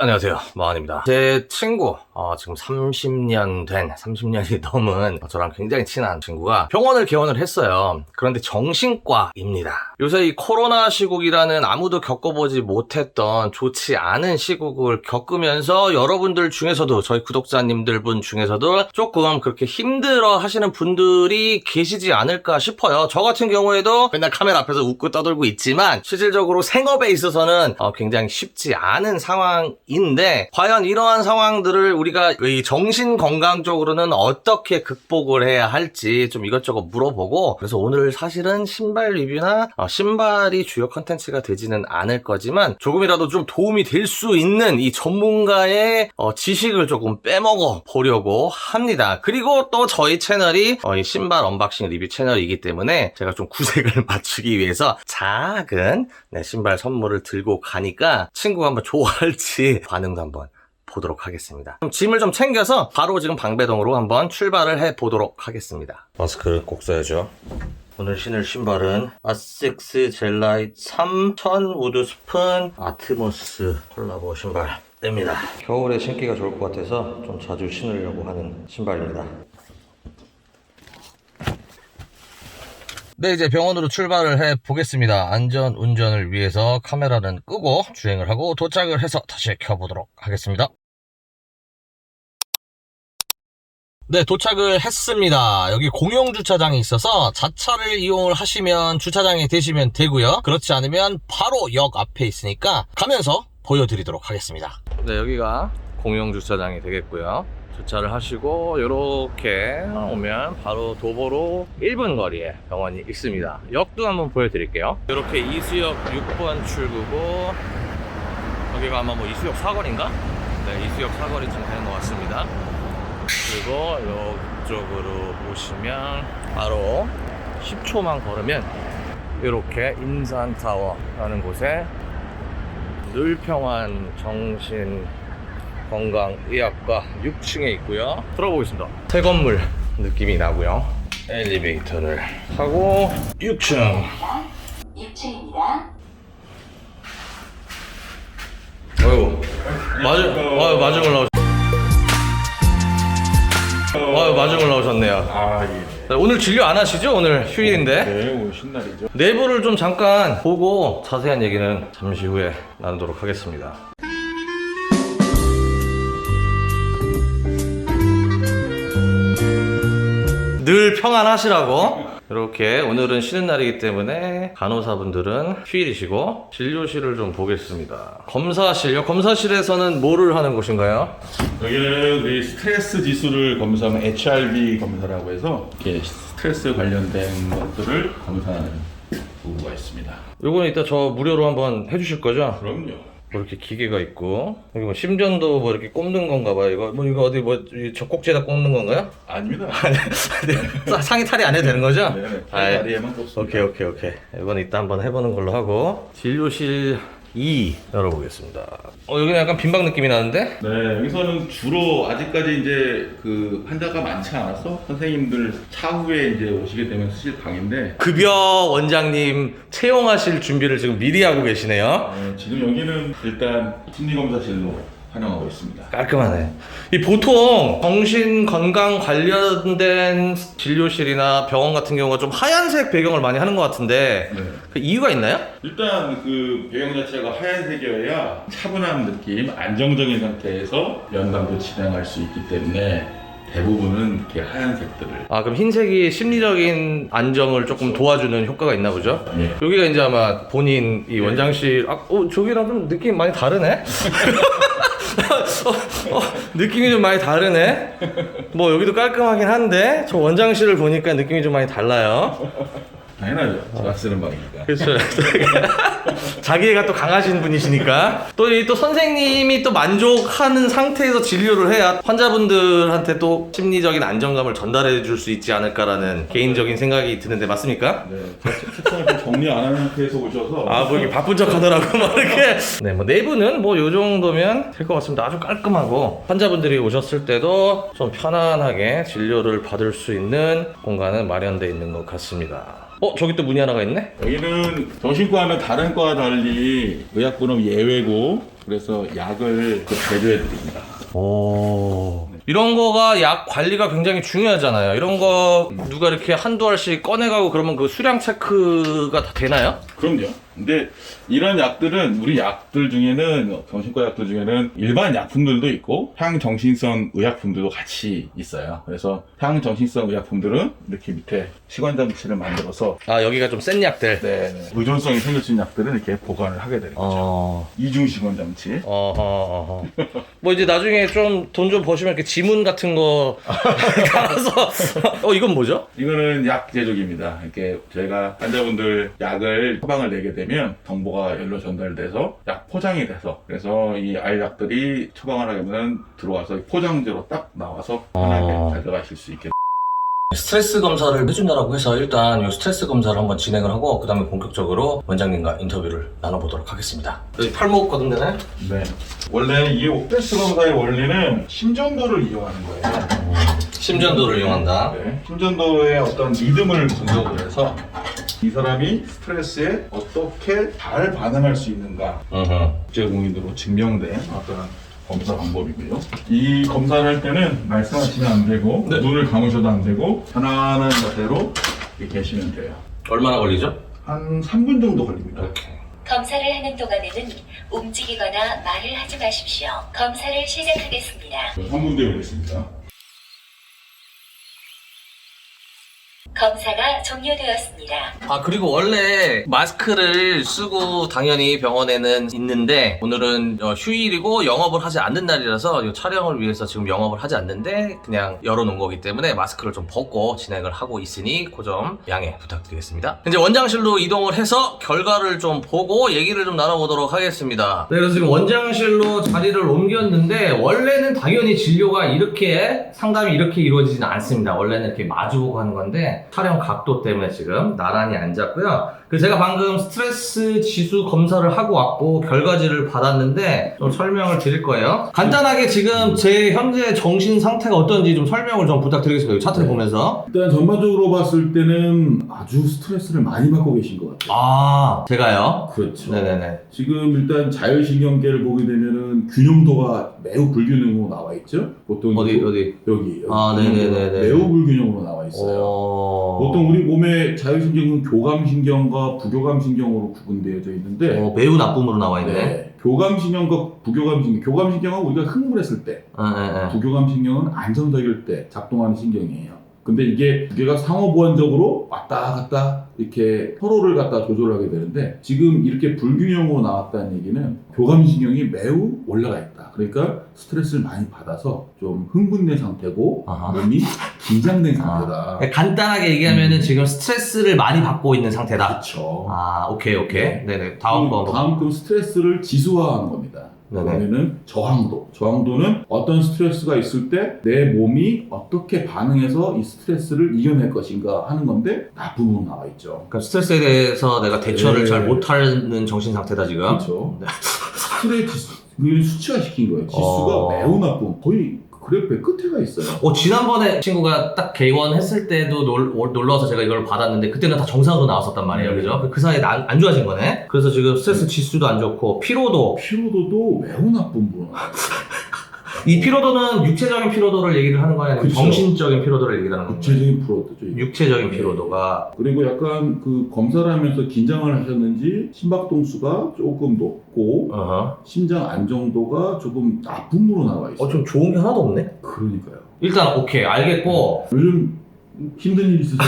안녕하세요, 마흔입니다. 제 친구, 지금 30년이 넘은 저랑 굉장히 친한 친구가 병원을 개원을 했어요. 그런데 정신과입니다. 요새 이 코로나 시국이라는 아무도 겪어보지 못했던 좋지 않은 시국을 겪으면서 여러분들 중에서도, 저희 구독자님들 분 중에서도 조금 그렇게 힘들어 하시는 분들이 계시지 않을까 싶어요. 저 같은 경우에도 맨날 카메라 앞에서 웃고 떠들고 있지만 실질적으로 생업에 있어서는 굉장히 쉽지 않은 상황인데, 과연 이러한 상황들을 우리가 이 정신 건강 쪽으로는 어떻게 극복을 해야 할지 좀 이것저것 물어보고, 그래서 오늘 사실은 신발 리뷰나 신발이 주요 컨텐츠가 되지는 않을 거지만 조금이라도 좀 도움이 될 수 있는 이 전문가의 지식을 조금 빼먹어 보려고 합니다. 그리고 또 저희 채널이 이 신발 언박싱 리뷰 채널이기 때문에 제가 좀 구색을 맞추기 위해서 작은 신발 선물을 들고 가니까 친구가 한번 좋아할지 반응도 한번 보도록 하겠습니다. 그럼 짐을 좀 챙겨서 바로 지금 방배동으로 한번 출발을 해 보도록 하겠습니다. 마스크를 꼭 써야죠. 오늘 신을 신발은 아식스 젤라이트 3000 우드스푼 아트모스 콜라보 신발입니다. 겨울에 신기가 좋을 것 같아서 좀 자주 신으려고 하는 신발입니다. 네, 이제 병원으로 출발을 해 보겠습니다. 안전 운전을 위해서 카메라는 끄고 주행을 하고 도착을 해서 다시 켜보도록 하겠습니다. 네, 도착을 했습니다. 여기 공용 주차장이 있어서 자차를 이용을 하시면 주차장에 되시면 되고요. 그렇지 않으면 바로 역 앞에 있으니까 가면서 보여드리도록 하겠습니다. 네, 여기가 공용 주차장이 되겠고요. 주차를 하시고 이렇게 오면 바로 도보로 1분 거리에 병원이 있습니다. 역도 한번 보여드릴게요. 이렇게 이수역 6번 출구고, 여기가 아마 뭐 이수역 사거리인가? 네, 이수역 사거리쯤 되는 것 같습니다. 그리고 이쪽으로 오시면 바로 10초만 걸으면 이렇게 인산타워라는 곳에 늘평안 정신건강의학과 6층에 있고요. 들어보겠습니다. 새 건물 느낌이 나고요. 엘리베이터를 타고 6층. 6층입니다. 아이고, 마중을 나오셨. 마중을 나오셨네요. 아, 예. 네, 오늘 진료 안 하시죠? 오늘 휴일인데. 네, 오늘 신날이죠. 내부를 좀 잠깐 보고 자세한 얘기는 잠시 후에 나누도록 하겠습니다. 늘 평안하시라고 이렇게 오늘은 쉬는 날이기 때문에 간호사분들은 휴일이시고 진료실을 좀 보겠습니다. 검사실요? 검사실에서는 뭐를 하는 곳인가요? 여기는 우리 스트레스 지수를 검사하는 HRV 검사라고 해서 이렇게 스트레스 관련된 것들을 검사하는 도구가 있습니다. 요거는 이따 저 무료로 한번 해주실 거죠? 그럼요. 뭐 이렇게 기계가 있고, 여기 뭐 심전도 뭐 이렇게 꼽는 건가 봐요. 이거 어디 뭐 젖꼭지에다 꼽는 건가요? 아닙니다. 상의 탈의 안 해도 되는 거죠? 네, 아이, 다리에만 꼽습니다. 오케이. 이번 이따 한번 해보는 걸로 하고, 진료실 2 열어보겠습니다. 여기는 약간 빈방 느낌이 나는데? 네, 여기서는 주로 아직까지 이제 그 환자가 많지 않아서 선생님들 차후에 이제 오시게 되면 쓰실 방인데, 급여 원장님 채용하실 준비를 지금 미리 하고 계시네요. 지금 여기는 일단 심리검사실로 활용하고 있습니다. 깔끔하네. 이 보통 정신 건강 관련된 진료실이나 병원 같은 경우가 좀 하얀색 배경을 많이 하는 것 같은데, 네. 그 이유가 있나요? 일단 그 배경 자체가 하얀색이어야 차분한 느낌, 안정적인 상태에서 면담도 진행할 수 있기 때문에 대부분은 이렇게 하얀색들을. 그럼 흰색이 심리적인 안정을 조금 도와주는 효과가 있나 보죠? 네. 여기가 이제 아마 본인 이 원장실, 저기랑 좀 느낌이 많이 다르네? 느낌이 좀 많이 다르네? 뭐 여기도 깔끔하긴 한데, 저 원장실을 보니까 느낌이 좀 많이 달라요. 당연하죠. 제가 쓰는 방이니까. 그렇죠. 자기애가 또 강하신 분이시니까. 또 선생님이 또 만족하는 상태에서 진료를 해야 환자분들한테 또 심리적인 안정감을 전달해 줄 수 있지 않을까라는 개인적인 생각이 드는데, 맞습니까? 네. 책상을 좀 정리 안 하는 상태에서 오셔서. 뭐 이렇게 바쁜 척 하더라고, 막 이렇게. 네, 뭐 내부는 뭐 요 정도면 될 것 같습니다. 아주 깔끔하고, 환자분들이 오셨을 때도 좀 편안하게 진료를 받을 수 있는 공간은 마련되어 있는 것 같습니다. 저기 또 문이 하나가 있네? 여기는 정신과는 다른 과와 달리 의약분업 예외고 그래서 약을 제조해 드립니다. 오. 이런 거가 약 관리가 굉장히 중요하잖아요. 이런 거 누가 이렇게 한두 알씩 꺼내가고 그러면 그 수량 체크가 다 되나요? 그럼요. 근데 이런 약들은 우리 약들 중에는 정신과 약들 중에는 일반 약품들도 있고 향정신성 의약품들도 같이 있어요. 그래서 향정신성 의약품들은 이렇게 밑에 시관장치를 만들어서 여기가 좀 센 약들. 의존성이 생길 수 있는 약들은 이렇게 보관을 하게 되는 거죠. 이중 시관장치. 뭐 이제 나중에 좀 돈 좀 버시면 이렇게 지문 같은 거 갈아서 이건 뭐죠? 이거는 약 제조기입니다. 이렇게 저희가 환자분들 약을 처방을 내게 되면 정보가 열로 전달돼서 약 포장이 돼서 그래서 이 알약들이 처방을 하면 들어와서 포장지로 딱 나와서 편하게 가져가실 수 있게. 스트레스 검사를 해준다라고 해서 일단 이 스트레스 검사를 한번 진행을 하고 그 다음에 본격적으로 원장님과 인터뷰를 나눠보도록 하겠습니다. 여기 팔목 거든되나요? 네. 원래 이 스트레스 검사의 원리는 심전도를 이용하는 거예요. 심전도를 이용한다. 네. 심전도의 어떤 리듬을 분석을 해서 이 사람이 스트레스에 어떻게 잘 반응할 수 있는가 국제공인으로 증명된 어떤 검사 방법이고요. 이 검사를 할 때는 말씀하시면 안 되고 눈을 감으셔도 안 되고 편안한 자세로 이렇게 계시면 돼요. 얼마나 걸리죠? 한 3분 정도 걸립니다. 검사를 하는 동안에는 움직이거나 말을 하지 마십시오. 검사를 시작하겠습니다. 3분 뒤에 오겠습니다. 검사가 종료되었습니다. 그리고 원래 마스크를 쓰고 당연히 병원에는 있는데 오늘은 휴일이고 영업을 하지 않는 날이라서 이 촬영을 위해서 지금 영업을 하지 않는데 그냥 열어놓은 거기 때문에 마스크를 좀 벗고 진행을 하고 있으니 그 점 양해 부탁드리겠습니다. 이제 원장실로 이동을 해서 결과를 좀 보고 얘기를 좀 나눠보도록 하겠습니다. 네, 그래서 지금 원장실로 자리를 옮겼는데 원래는 당연히 진료가 이렇게 상담이 이렇게 이루어지지는 않습니다. 원래는 이렇게 마주보고 하는 건데 촬영 각도 때문에 지금 나란히 앉았고요. 그래서 제가 방금 스트레스 지수 검사를 하고 왔고 결과지를 받았는데 좀 설명을 드릴 거예요. 간단하게 지금 제 현재 정신 상태가 어떤지 좀 설명을 좀 부탁드리겠습니다. 이 차트를 보면서. 일단 전반적으로 봤을 때는 아주 스트레스를 많이 받고 계신 것 같아요. 제가요? 그렇죠. 네네네. 지금 일단 자율신경계를 보게 되면은 균형도가 매우 불균형으로 나와 있죠. 보통 어디? 여기 네네네네. 매우 불균형으로 나와 있어요. 보통 우리 몸의 자율신경은 교감신경과 부교감신경으로 구분되어져 있는데 매우 나쁨으로 나와 있네. 네. 교감신경과 부교감신경, 교감신경은 우리가 흥분했을 때, 부교감신경은 안정적일 때 작동하는 신경이에요. 근데 이게 두 개가 상호보완적으로 왔다 갔다 이렇게 서로를 갖다 조절하게 되는데 지금 이렇게 불균형으로 나왔다는 얘기는 교감신경이 매우 올라가 있다. 그러니까 스트레스를 많이 받아서 좀 흥분된 상태고 몸이 긴장된 상태다. 간단하게 얘기하면은 지금 스트레스를 많이 받고 있는 상태다. 그렇죠. 오케이. 네네. 다음 거. 스트레스를 지수화하는 겁니다. 그러면은 저항도는 어떤 스트레스가 있을 때 내 몸이 어떻게 반응해서 이 스트레스를 이겨낼 것인가 하는 건데 나쁨으로 나와 있죠. 그러니까 스트레스에 대해서 내가 대처를 잘 못하는 정신 상태다 지금. 그렇죠. 스트레스 수치화시킨 거예요. 지수가 매우 나쁨. 거의 그래프의 끝에가 있어요. 지난번에 친구가 딱 개원했을 때도 놀러와서 제가 이걸 받았는데 그때는 다 정상으로 나왔었단 말이에요. 그죠? 그 사이에 안 좋아진 거네. 그래서 지금 스트레스 지수도 안 좋고 피로도도 매우 나쁨 부분. 이 피로도는 육체적인 피로도를 얘기를 하는 거야? 아니면 그쵸. 정신적인 피로도를 얘기를 하는 거야? 육체적인 피로도죠. 육체적인 피로도가. 그리고 약간 그 검사를 하면서 긴장을 하셨는지 심박동수가 조금 높고 심장 안정도가 조금 나쁨으로 나와 있어요. 좀 좋은 게 하나도 없네? 그러니까요. 일단 오케이 알겠고 요즘 힘든 일 있으세요?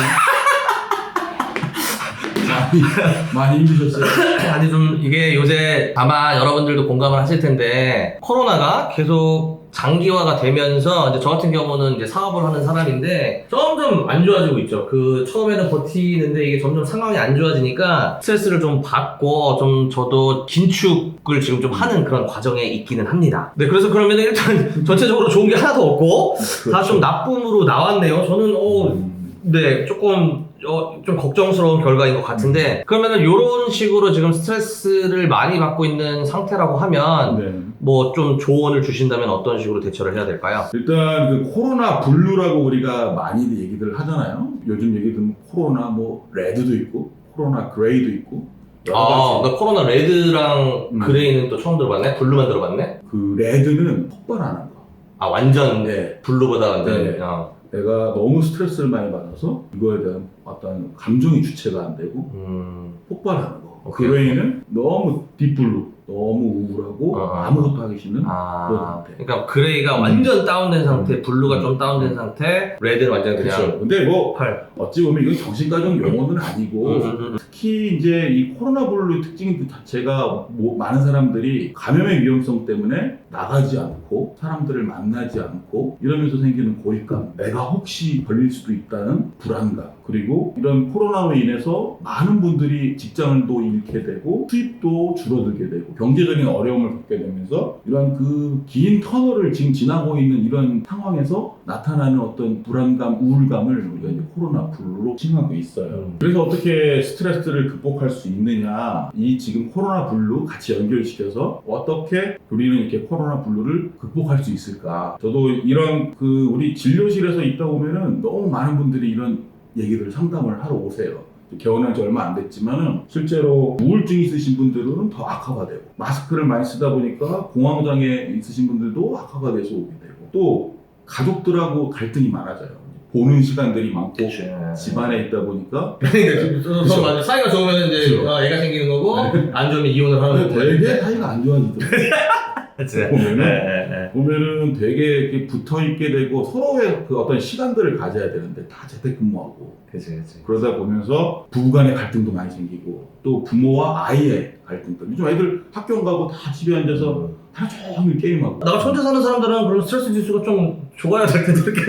많이 힘드셨어요? 아니 좀 이게 요새 아마 여러분들도 공감을 하실 텐데 코로나가 계속 장기화가 되면서 이제 저 같은 경우는 이제 사업을 하는 사람인데 점점 안 좋아지고 있죠. 그 처음에는 버티는데 이게 점점 상황이 안 좋아지니까 스트레스를 좀 받고 좀 저도 긴축을 지금 좀 하는 그런 과정에 있기는 합니다. 네, 그래서 그러면 일단 전체적으로 좋은 게 하나도 없고 다 좀 나쁨으로 나왔네요. 저는 네, 조금 좀 걱정스러운 결과인 것 같은데 그러면은 이런 식으로 지금 스트레스를 많이 받고 있는 상태라고 하면 뭐 좀 조언을 주신다면 어떤 식으로 대처를 해야 될까요? 일단 그 코로나 블루라고 우리가 많이 얘기들 하잖아요. 요즘 얘기 들으면 코로나 뭐 레드도 있고 코로나 그레이도 있고 여러 아, 가지. 나 코로나 레드랑 그레이는 또 처음 들어봤네? 블루만 들어봤네? 그 레드는 폭발하는 거. 아, 완전 네. 블루보다 완전. 네. 어. 내가 너무 스트레스를 많이 받아서 이거에 대한 어떤 감정이 주체가 안 되고 폭발하는 거. 오케이. 그레이는 너무 딥블루, 너무 우울하고 아무것도 하기 싫은 그런 상태. 그러니까 그레이가 완전 다운된 상태, 블루가 좀 다운된 상태, 레드는 완전 그냥 그렇죠. 근데 뭐 폭발. 어찌 보면 이건 정신과정 용어는 아니고 특히 이제 이 코로나 블루 특징 그 자체가 뭐 많은 사람들이 감염의 위험성 때문에 나가지 않고 사람들을 만나지 않고 이러면서 생기는 고립감, 내가 혹시 걸릴 수도 있다는 불안감, 그리고 이런 코로나로 인해서 많은 분들이 직장을 또 잃게 되고 수입도 줄어들게 되고 경제적인 어려움을 겪게 되면서 이런 그 긴 터널을 지금 지나고 있는 이런 상황에서 나타나는 어떤 불안감, 우울감을 우리가 이제 코로나 블루로 칭하고 있어요. 그래서 어떻게 스트레스를 극복할 수 있느냐, 이 지금 코로나 블루 같이 연결시켜서 어떻게 우리는 이렇게 코로나 블루를 극복할 수 있을까. 저도 이런 그 우리 진료실에서 있다 보면은 너무 많은 분들이 이런 얘기를 상담을 하러 오세요. 개원한 지 얼마 안 됐지만은 실제로 우울증 있으신 분들은 더 악화가 되고 마스크를 많이 쓰다 보니까 공황장애 있으신 분들도 악화가 돼서 오게 되고 또 가족들하고 갈등이 많아져요. 보는 시간들이 많고 집안에 있다 보니까 그러니까 사이가 좋으면 이제 그렇죠. 애가 생기는 거고 안 좋으면 이혼을 하는 거고. 되게 사이가 안 좋아지더라고요. 그치. 보면은 되게 이렇게 붙어 있게 되고 서로의 그 어떤 시간들을 가져야 되는데 다 재택근무하고 그치. 그러다 보면서 부부간의 갈등도 많이 생기고 또 부모와 아이의 갈등도. 요즘 애들 학교 안 가고 다 집에 앉아서 하루 종일 게임하고. 나가 혼자 사는 사람들은 그런 스트레스 지수가 좀 좋아야 될 텐데 이렇게.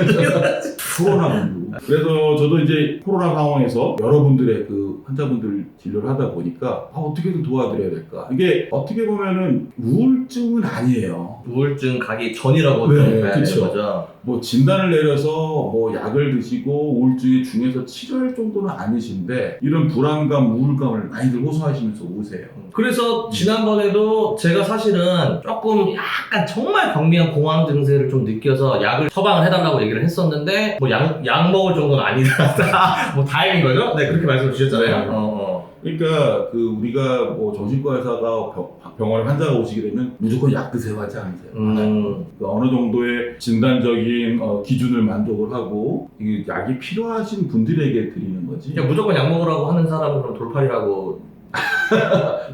코로나 블루. 그래서 저도 이제 코로나 상황에서 여러분들의 그 환자분들 진료를 하다 보니까 어떻게든 도와드려야 될까. 이게 어떻게 보면은 우울증은 아니에요. 우울증 가기 전이라고 네, 좀 봐야 되는 그쵸. 거죠. 뭐 진단을 내려서 뭐 약을 드시고 우울증이 중에서 치료할 정도는 아니신데 이런 불안감, 우울감을 많이들 호소하시면서 오세요. 그래서 지난번에도 제가 사실은 조금 약간 정말 경미한 공황 증세를 좀 느껴서 약을 처방을 해달라고 얘기를 했었는데 뭐 약 먹을 정도는 아니다. 뭐 다행인 거죠? 네, 그렇게 말씀을 주셨잖아요. 그러니까 그 우리가 뭐 정신과 의사가 병원에 환자가 오시게 되면 무조건 약 드세요 하지 않으세요. 그러니까 어느 정도의 진단적인 기준을 만족을 하고 이 약이 필요하신 분들에게 드리는 거지. 그냥 무조건 약 먹으라고 하는 사람은 그럼 돌팔이라고.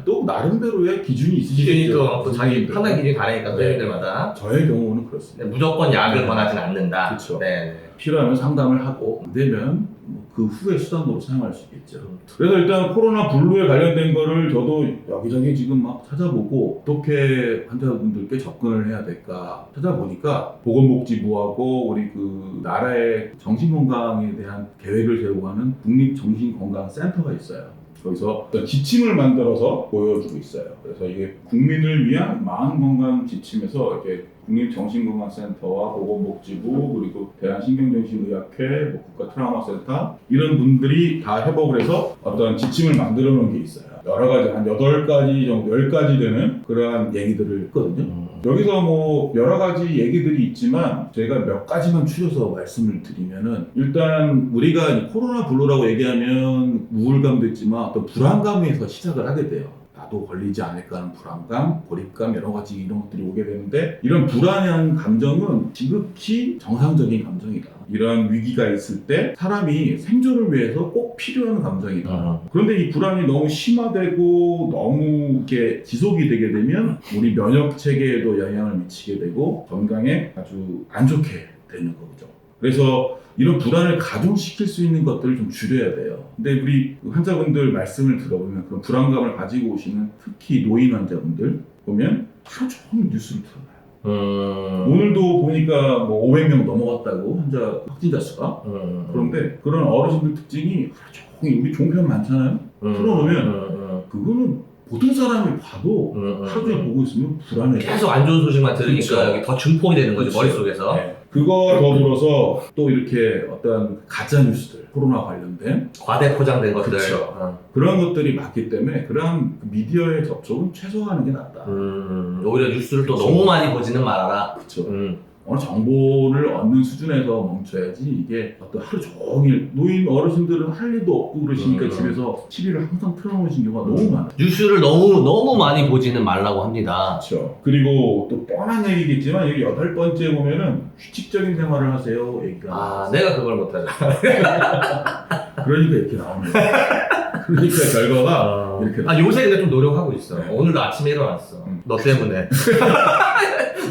또 나름대로의 기준이 기준이 있으시겠죠. 또 자기 판단 기준이 다르니까 네. 선생님들마다. 저의 경우는 그렇습니다. 무조건 약을 권하진 않는다. 그렇죠. 네. 필요하면 상담을 하고 안 되면 그 후에 수단으로 사용할 수 있겠죠. 그래서 일단 코로나 블루에 관련된 거를 저도 여기저기 지금 막 찾아보고 어떻게 환자분들께 접근을 해야 될까 찾아보니까 보건복지부하고 우리 그 나라의 정신건강에 대한 계획을 세우고 하는 국립정신건강센터가 있어요. 거기서 어떤 지침을 만들어서 보여주고 있어요. 그래서 이게 국민을 위한 마음건강 지침에서 이렇게 국립정신건강센터와 보건복지부 그리고 대한신경정신의학회, 뭐 국가트라우마센터 이런 분들이 다 협업을 해서 어떤 지침을 만들어 놓은 게 있어요. 여러 가지 한 8가지 정도, 10가지 되는 그러한 얘기들을 했거든요. 여기서 뭐 여러 가지 얘기들이 있지만 제가 몇 가지만 추려서 말씀을 드리면은 일단 우리가 이 코로나 블루라고 얘기하면 우울감도 있지만 어떤 불안감에서 시작을 하게 돼요. 나도 걸리지 않을까 하는 불안감, 고립감 여러 가지 이런 것들이 오게 되는데 이런 불안한 감정은 지극히 정상적인 감정이다. 이런 위기가 있을 때 사람이 생존을 위해서 꼭 필요한 감정이다. 그런데 이 불안이 너무 심화되고 너무 이렇게 지속이 되게 되면 우리 면역 체계에도 영향을 미치게 되고 건강에 아주 안 좋게 되는 거죠. 그래서 이런 불안을 가중시킬 수 있는 것들을 좀 줄여야 돼요. 근데 우리 환자분들 말씀을 들어보면 그런 불안감을 가지고 오시는 특히 노인 환자분들 보면 하루 종일 뉴스를 틀어놔요. 오늘도 보니까 뭐 500명 넘어갔다고 확진자 수가. 그런데 그런 어르신들 특징이 하루 종일 우리 종편 많잖아요. 틀어놓으면 그거는 모든 사람이 봐도 하루 종일 보고 있으면 불안해. 계속 안 좋은 소식만 들으니까 그렇죠. 여기 더 증폭이 되는 거죠, 그렇죠. 머릿속에서. 네. 그거 더불어서 또 이렇게 어떤 가짜 뉴스들, 코로나 관련된 과대 포장된 것들. 그쵸. 그런 것들이 많기 때문에 그런 미디어의 접촉은 최소화하는 게 낫다. 오히려 뉴스를 또 그쵸. 너무 많이 보지는 말아라. 그렇죠. 어느 정보를 얻는 수준에서 멈춰야지 이게 어떤 하루 종일 노인 어르신들은 할 일도 없고 그러시니까 집에서 TV를 항상 틀어놓으신 경우가 너무 많아요. 뉴스를 너무 많이 보지는 말라고 합니다. 그렇죠. 그리고 또 뻔한 얘기겠지만 여기 8번째 보면은 규칙적인 생활을 하세요 얘기가. 내가 그걸 못하죠. 그러니까 이렇게 나옵니다. 그러니까 결과가 이렇게. 요새 근데 좀 노력하고 있어. 오늘도 아침에 일어났어. 너 때문에.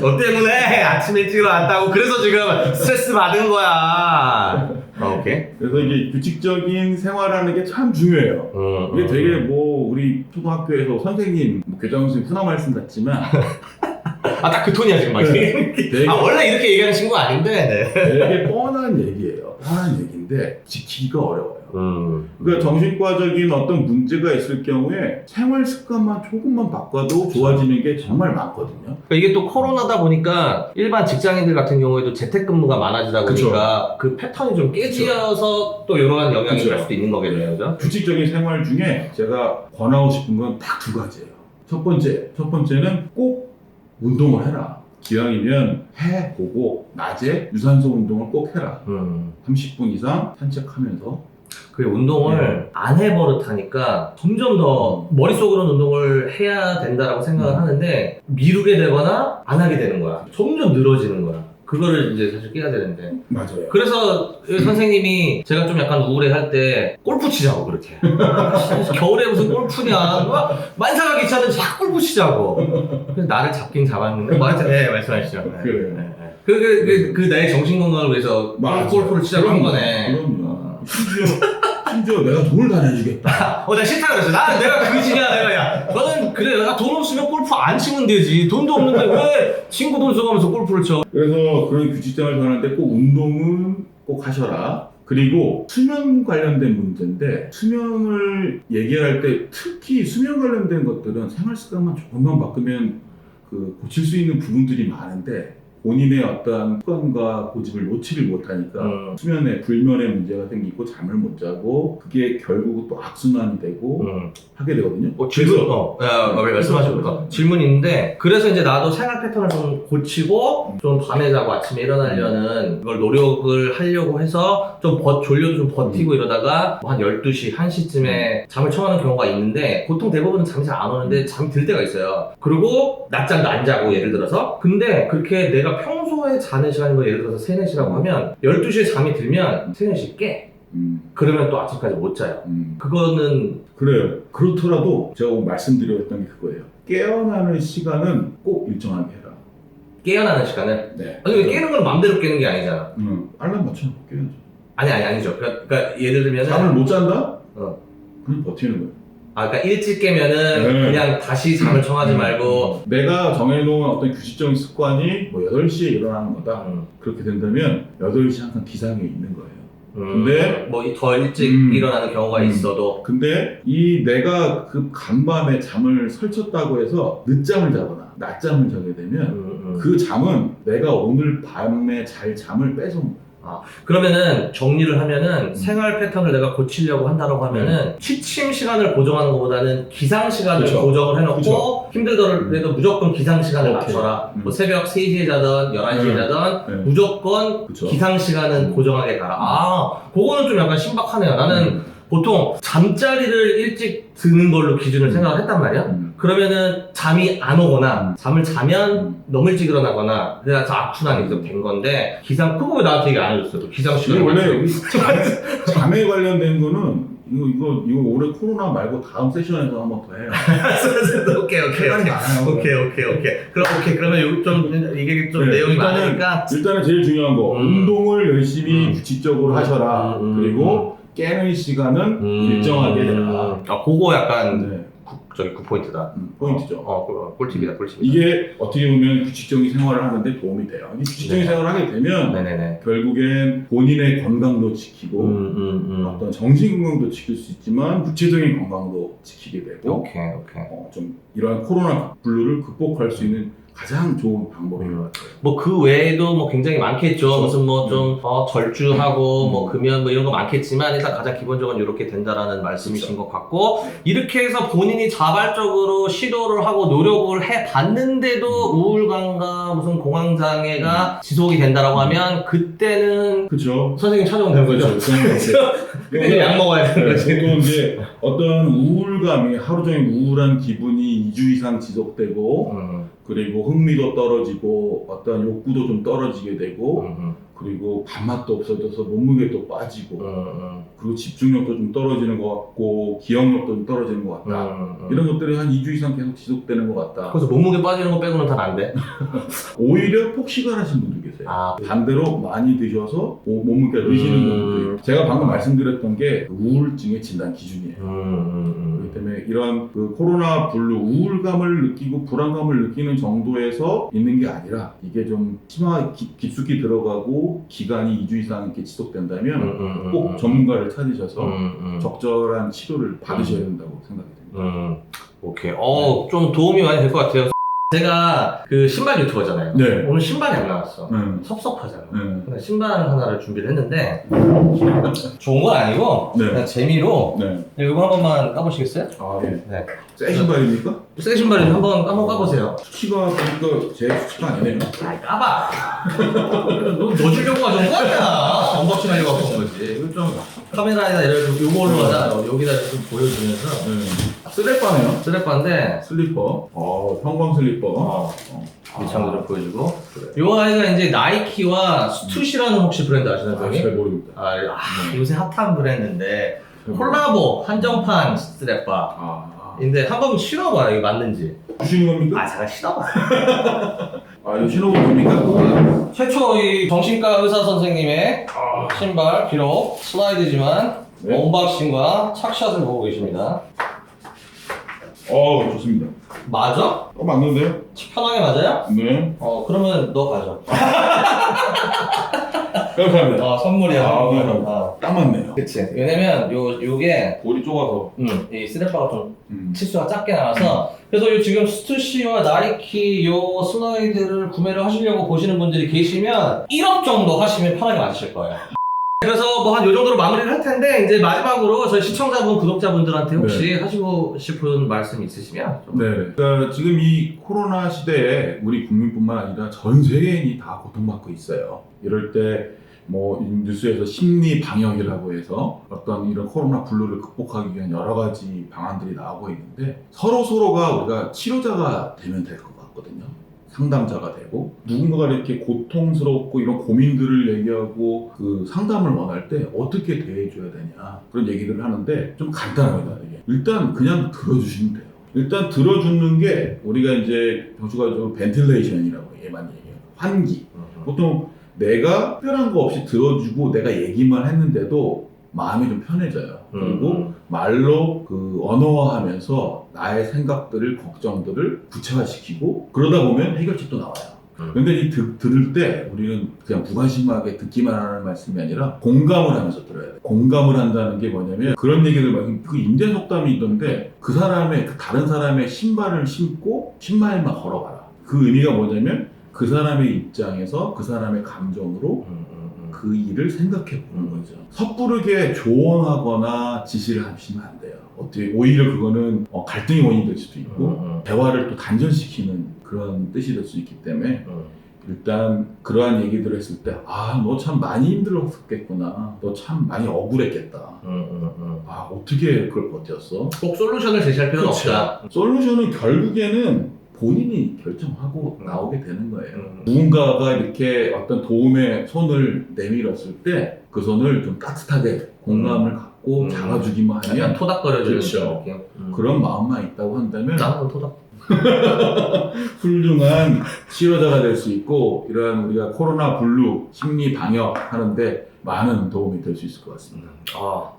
너 때문에 아침에 일찍 일어났다고. 그래서 지금 스트레스 받은 거야. 오케이. 그래서 이게 규칙적인 생활하는 게 참 중요해요. 이게 되게 뭐 우리 초등학교에서 선생님, 교장 선생님 훈화 말씀 같지만 딱 그 톤이야 지금 막. 되게, 원래 이렇게 얘기하는 친구 아닌데. 되게 뻔한 얘기예요. 뻔한 얘기인데 지키기가 어려워요. 그러니까 정신과적인 어떤 문제가 있을 경우에 생활 습관만 조금만 바꿔도 좋아지는 게 정말 많거든요. 이게 또 코로나다 보니까 일반 직장인들 같은 경우에도 재택근무가 많아지다 보니까 그 패턴이 좀 깨지어서 또 이러한 영향이 갈 수도 있는 거겠네요, 그죠? 규칙적인 생활 중에 제가 권하고 싶은 건 딱 2가지예요. 첫 번째는 꼭 운동을 해라. 기왕이면 해보고 낮에 유산소 운동을 꼭 해라. 30분 이상 산책하면서. 그 운동을 안 해버릇하니까 점점 더 머릿속으로는 운동을 해야 된다라고 생각을 하는데 미루게 되거나 안 하게 되는 거야. 점점 늘어지는 거야. 그거를 이제 사실 깨야 되는데. 맞아요. 그래서 선생님이 제가 좀 약간 우울해 할 때 골프 치자고 그렇게. 겨울에 무슨 골프냐. 만사가 귀찮은데 자꾸 골프 치자고. 그래서 나를 잡긴 잡았는데. 말씀하시죠. 네. 그래요. 네. 그 내 정신건강을 위해서 골프를 치자고 한 거네. 그럼요. 심지어 내가 돈을 다 내주겠다. 내가 싫다 그랬어. 내가 그지냐, 내가. 너는 그래. 나 돈 없으면 골프 안 치면 되지. 돈도 없는데 왜 친구 돈 써가면서 골프를 쳐? 그래서 그런 규칙성을 정하는데 꼭 운동은 꼭 하셔라. 그리고 수면 관련된 문제인데 수면을 얘기할 때 특히 수면 관련된 것들은 생활 습관만 조금만 바꾸면 고칠 수 있는 부분들이 많은데 본인의 어떤 습관과 고집을 놓지를 못하니까 수면에 불면에 문제가 생기고 잠을 못 자고 그게 결국 또 악순환이 되고 하게 되거든요. 질문, 말씀하셨고 질문이 있는데 그래서 이제 나도 생활 패턴을 좀 고치고 좀 밤에 자고 아침에 일어나려는 걸 노력을 하려고 해서 좀 졸려도 좀 버티고 이러다가 뭐 한 12시, 1시쯤에 잠을 청하는 경우가 있는데 보통 대부분은 잠이 잘 안 오는데 잠이 들 때가 있어요. 그리고 낮잠도 안 자고 예를 들어서 근데 그렇게 내가 평소에 자는 시간이 뭐 예를 들어서 3, 4시라고 하면 12시에 잠이 들면 3, 4시에 깨. 그러면 또 아침까지 못 자요. 그거는 그래요. 그렇더라도 제가 말씀드렸던 게 그거예요. 깨어나는 시간은 꼭 일정하게 해라. 깨어나는 시간을? 네. 아니 깨는 건 맘대로 깨는 게 아니잖아. 알람 맞춰놓고 깨야죠. 아니죠. 그러니까 예를 들면 잠을 못 잔다? 그냥 버티는 거예요. 그러니까 일찍 깨면은 그냥 다시 잠을 청하지 말고 내가 정해놓은 어떤 규칙적인 습관이 뭐 8시에 일어나는 거다. 그렇게 된다면 8시 항상 기상에 있는 거예요. 근데 뭐 더 일찍 일어나는 경우가 있어도 근데 내가 그 간밤에 잠을 설쳤다고 해서 늦잠을 자거나 낮잠을 자게 되면 그 잠은 내가 오늘 밤에 잘 잠을 뺏어온 거예요. 그러면은 정리를 하면은 생활 패턴을 내가 고치려고 한다고 하면은 취침 시간을 고정하는 것보다는 기상 시간을 그쵸. 고정을 해놓고 그쵸. 힘들더라도 무조건 기상 시간을 오케이. 맞춰라. 뭐 새벽 3시에 자든 11시에 자든 무조건 그쵸. 기상 시간은 고정하게 가라. 그거는 좀 약간 신박하네요. 나는 보통 잠자리를 일찍 드는 걸로 기준을 생각을 했단 말이야. 그러면은 잠이 안 오거나 잠을 자면 너무 일찍 일어나거나 그래서 악순환이 된 건데 그거 왜 나한테 얘기 안 해줬어? 기상 이게 시간 원래 잠에 관련된 거는 이거 올해 코로나 말고 다음 세션에서 한번 더 해요. 오케이. 그러면 이게 좀 네, 내용이 많으니까 일단은 제일 중요한 거 운동을 열심히 규칙적으로 하셔라. 그리고 깨는 시간은 일정하게 해라. 그거 약간 네. 굿포인트다. 포인트죠. 꿀팁이다. 이게 어떻게 보면 규칙적인 생활을 하는데 도움이 돼요. 이 규칙적인 생활을 하게 되면 네네네. 결국엔 본인의 건강도 지키고 어떤 정신 건강도 지킬 수 있지만 구체적인 건강도 지키게 되고 오케이. 좀 이러한 코로나 블루를 극복할 수 있는 가장 좋은 방법인 것 같아요. 뭐 그 외에도 뭐 굉장히 많겠죠. 그렇죠. 무슨 뭐 좀 절주하고 음. 뭐 금연 뭐 이런 거 많겠지만 일단 가장 기본적으로 이렇게 된다라는 말씀이신 그렇죠. 것 같고, 이렇게 해서 본인이 자발적으로 시도를 하고 노력을 해 봤는데도 우울감과 무슨 공황장애가 지속이 된다라고 하면 그때는 그렇죠. 선생님 찾아오면 되는 거죠. 그때 약 먹어야 되는 거지. 보통 이제 어떤 우울감이 하루 종일 우울한 기분이 2주 이상 지속되고 그리고 흥미도 떨어지고 어떤 욕구도 좀 떨어지게 되고 그리고 밥맛도 없어져서 몸무게도 빠지고 그리고 집중력도 좀 떨어지는 것 같고 기억력도 좀 떨어지는 것 같다. 이런 것들이 한 2주 이상 계속 지속되는 것 같다. 그래서 몸무게 빠지는 거 빼고는 다 안 돼. 오히려 폭식을 하신 분도 계세요. 아, 반대로 많이 드셔서 몸무게가 드시는 경우도 있고 제가 방금 말씀드렸던 게 우울증의 진단 기준이에요. 그렇기 때문에 이런 그 코로나 블루 우울감을 느끼고 불안감을 느끼는 정도에서 있는 게 아니라 이게 좀 깊숙이 들어가고 기간이 2주 이상 이렇게 지속된다면 꼭 전문가를 찾으셔서 적절한 치료를 받으셔야 된다고 생각이 됩니다. 오케이. 좀 도움이 많이 될 것 같아요. 제가 그 신발 유튜버잖아요. 네. 오늘 신발이 안 나왔어. 섭섭하잖아. 근데 신발 하나를 준비를 했는데 좋은 건 아니고 네. 그냥 재미로 네. 이거 한 번만 까보시겠어요? 아, 예. 네. 새 신발입니까? 새 신발이 한번 까보세요. 수치가 보니까 제 수치가 아니네요. 아이, 까봐. 너 주려고 가져온 거 아니야. 언박싱 하려고 갖고 온 거지. 이거 좀 카메라에다 이렇게 요걸로 하자. 여기다 좀 보여주면서. 스레빠네요. 스레빠인데 슬리퍼. 형광 슬리퍼. 밑창도 좀 보여주고. 요 아이가 이제 나이키와 스투시라는 혹시 브랜드 아시나요? 잘 형님? 모릅니다. 요새 핫한 브랜드인데 콜라보 한정판 스트랩바. 근데 한번 신어봐요. 이게 맞는지. 주시는 겁니까? 잠깐 신어봐. 이거 신어보면 됩니까? 최초 이 정신과 의사 선생님의 신발, 비록 슬라이드지만 네. 언박싱과 착샷을 보고 계십니다. 좋습니다. 맞아? 맞는데요? 편하게 맞아요? 네. 그러면 너 가져. 감사합니다. 선물이야. 네. 딱 맞네요. 그치. 왜냐면 요게 볼이 좁아서. 이 스트랩바가 좀 치수가 작게 나와서 그래서 요 지금 스투시와 나이키 요 슬라이드를 구매를 하시려고 보시는 분들이 계시면 1억 정도 하시면 편하게 맞으실 거예요. 그래서 뭐 한 요 정도로 마무리를 할 텐데 이제 마지막으로 저희 시청자분, 구독자분들한테 혹시 하시고 싶은 말씀 있으시면 좀. 네. 그러니까 지금 이 코로나 시대에 우리 국민뿐만 아니라 전 세계인이 다 고통받고 있어요. 이럴 때 뭐 뉴스에서 심리 방역이라고 해서 어떤 이런 코로나 블루를 극복하기 위한 여러 가지 방안들이 나오고 있는데 서로가 우리가 치료자가 되면 될 것 같거든요. 상담자가 되고 누군가가 이렇게 고통스럽고 이런 고민들을 얘기하고 그 상담을 원할 때 어떻게 대해줘야 되냐 그런 얘기들을 하는데 좀 간단합니다. 이게. 일단 그냥 들어주시면 돼요. 일단 들어주는 게 우리가 이제 교수가 벤틸레이션이라고 많이 얘기해요. 환기. 보통 내가 특별한 거 없이 들어주고 내가 얘기만 했는데도 마음이 좀 편해져요. 그리고 말로 그 언어화하면서 나의 생각들을, 걱정들을 구체화시키고 그러다 보면 해결책도 나와요. 근데 이 들을 때 우리는 그냥 무관심하게 듣기만 하는 말씀이 아니라 공감을 하면서 들어야 돼요. 공감을 한다는 게 뭐냐면 그런 얘기들 말고 그 인제 속담이 있던데 그 사람의 그 다른 사람의 신발을 신고 신발만 걸어봐라. 그 의미가 뭐냐면 그 사람의 입장에서 그 사람의 감정으로 그 일을 생각해 보는 거죠. 섣부르게 조언하거나 지시를 하시면 안 돼요. 어떻게 오히려 그거는 갈등의 원인이 될 수도 있고 대화를 또 단절시키는 그런 뜻이 될 수 있기 때문에 일단 그러한 얘기들을 했을 때 너 참 많이 힘들었겠구나. 너 참 많이 억울했겠다. 어떻게 그걸 버텼어? 꼭 솔루션을 제시할 필요는 그쵸. 없다. 솔루션은 결국에는 본인이 결정하고 나오게 되는 거예요. 누군가가 이렇게 어떤 도움의 손을 내밀었을 때 그 손을 좀 따뜻하게 공감을 갖고 잡아주기만 약간 하면 토닥거려주는 그렇죠. 느낌. 그런 마음만 있다고 한다면 나는 토닥. 훌륭한 치료자가 될 수 있고 이러한 우리가 코로나 블루 심리 방역 하는데 많은 도움이 될 수 있을 것 같습니다.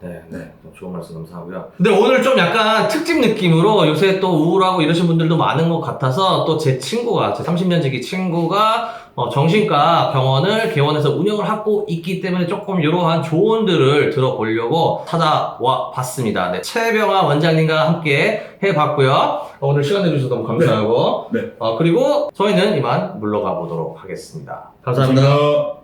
네. 좋은 말씀 감사하고요. 근데 오늘 좀 약간 특집 느낌으로 요새 또 우울하고 이러신 분들도 많은 것 같아서 또 제 30년 지기 친구가 정신과 병원을 개원해서 운영을 하고 있기 때문에 조금 이러한 조언들을 들어보려고 찾아와 봤습니다. 네, 최병아 원장님과 함께 해봤고요. 오늘 시간 내주셔서 너무 감사하고 네. 그리고 저희는 이만 물러가 보도록 하겠습니다. 감사합니다. 감사합니다.